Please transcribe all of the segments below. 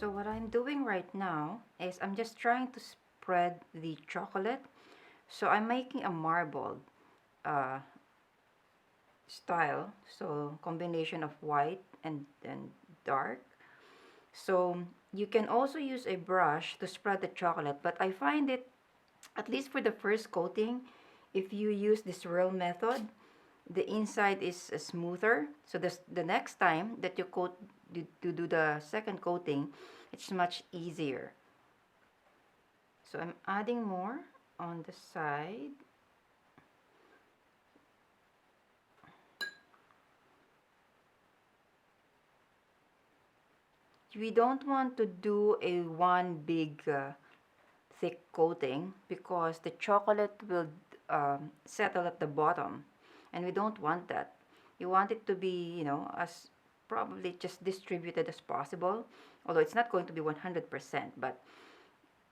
So what I'm doing right now is I'm just trying to spread the chocolate. So I'm making a marbled uh, style. So combination of white and dark. So you can also use a brush to spread the chocolate, but I find it, at least for the first coating, if you use the swirl method, the inside is smoother. So the next time that you to do the second coating, it's much easier. So I'm adding more on the side. We don't want to do a one big thick coating because the chocolate will settle at the bottom, and we don't want that. You want it to be, as probably just distributed as possible, although it's not going to be 100%, but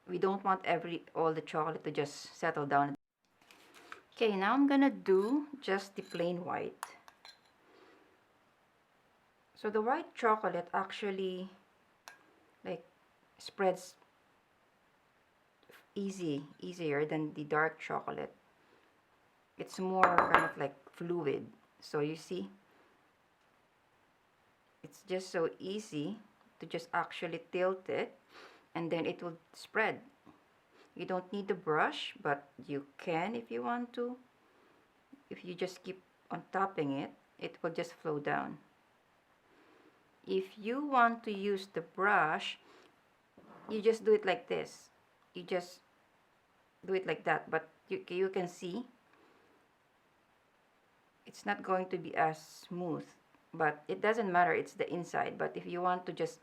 we don't want all the chocolate to just settle down. Okay, now I'm gonna do just the plain white. So the white chocolate actually like spreads easier than the dark chocolate. It's more kind of like fluid. So you see, it's just so easy to just actually tilt it and then it will spread. You don't need the brush, but you can if you want to. If you just keep on topping it, it will just flow down. If you want to use the brush, you just do it like this. You just do it like that, but you can see it's not going to be as smooth, but it doesn't matter, it's the inside. But if you want to just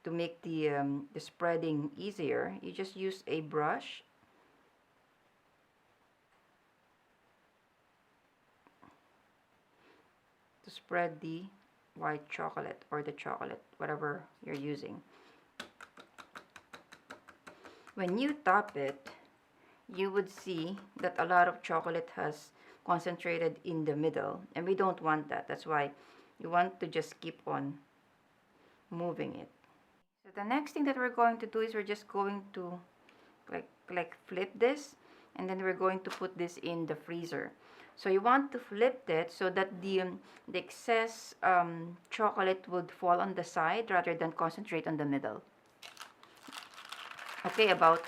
to make the spreading easier, you just use a brush to spread the white chocolate or the chocolate, whatever you're using. When you top it, you would see that a lot of chocolate has concentrated in the middle, and we don't want that. That's why you want to just keep on moving it. So the next thing that we're going to do is we're just going to like flip this, and then we're going to put this in the freezer. So you want to flip it so that the excess chocolate would fall on the side rather than concentrate on the middle. Okay, about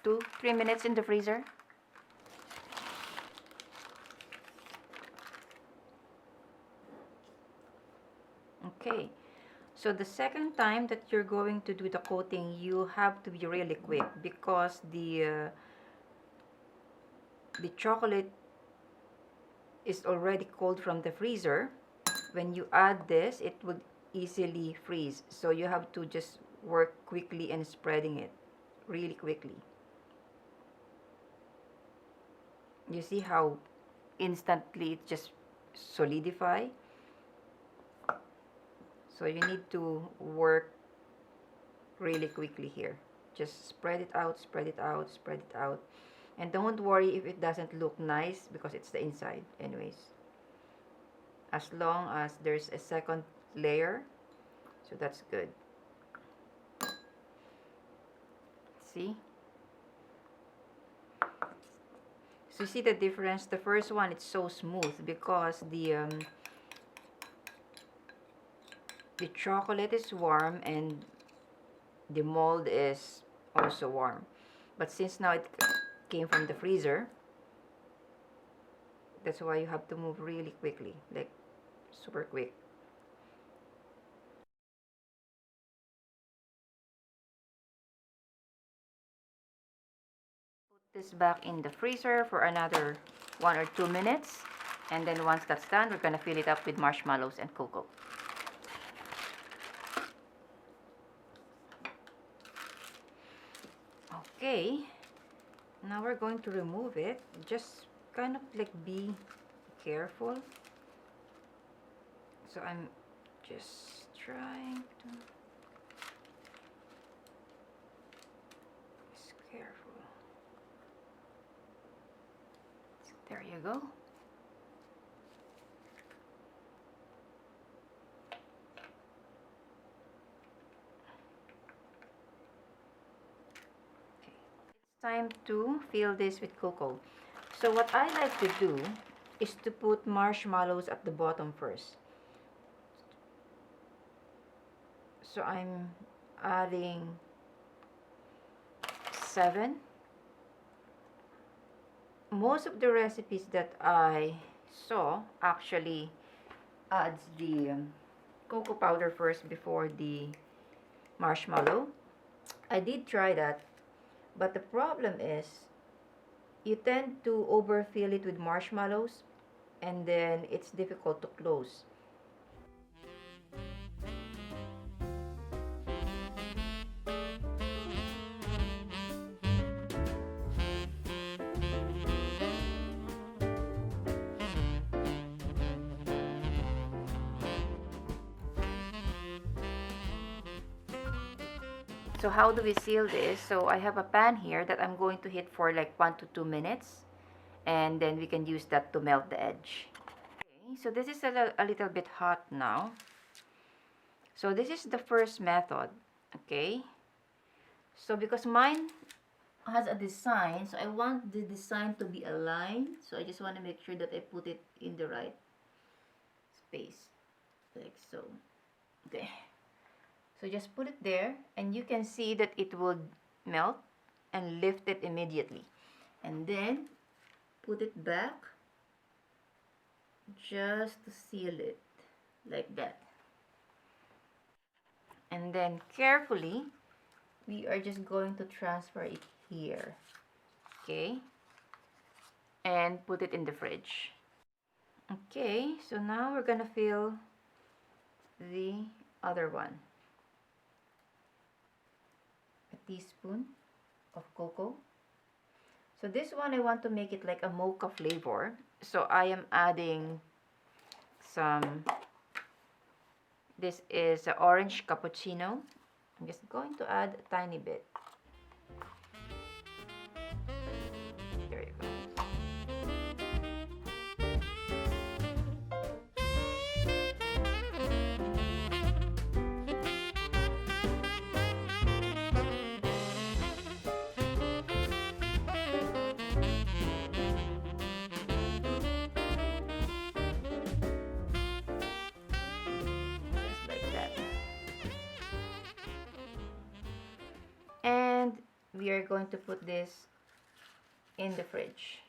2-3 minutes in the freezer. Okay, so the second time that you're going to do the coating, you have to be really quick because the chocolate is already cold from the freezer. When you add this, it would easily freeze. So you have to just work quickly and spreading it really quickly. You see how instantly it just solidify? So you need to work really quickly here. Just spread it out, spread it out, spread it out. And don't worry if it doesn't look nice because it's the inside anyways. As long as there's a second layer, so that's good. See? So you see the difference? The first one, it's so smooth because the chocolate is warm and the mold is also warm. But since now it came from the freezer, that's why you have to move really quickly, like super quick. Put this back in the freezer for another 1 or 2 minutes, and then once that's done, we're gonna fill it up with marshmallows and cocoa. Okay, now we're going to remove it. Just kind of like be careful. So I'm just trying to be careful. There you go. Time to fill this with cocoa. So what I like to do is to put marshmallows at the bottom first. So I'm adding 7. Most of the recipes that I saw actually adds the cocoa powder first before the marshmallow. I did try that, but the problem is you tend to overfill it with marshmallows and then it's difficult to close. So how do we seal this? So I have a pan here that I'm going to heat for like 1 to 2 minutes, and then we can use that to melt the edge. Okay, so this is a little bit hot now. So this is the first method, okay? So because mine has a design, so I want the design to be aligned. So I just want to make sure that I put it in the right space, like so. Okay. So just put it there, and you can see that it will melt and lift it immediately. And then put it back just to seal it like that. And then carefully, we are just going to transfer it here. Okay? And put it in the fridge. Okay, so now we're gonna fill the other one. Teaspoon of cocoa. So this one I want to make it like a mocha flavor. So I am adding some, this is an orange cappuccino. I'm just going to add a tiny bit. There you go. And we are going to put this in the fridge.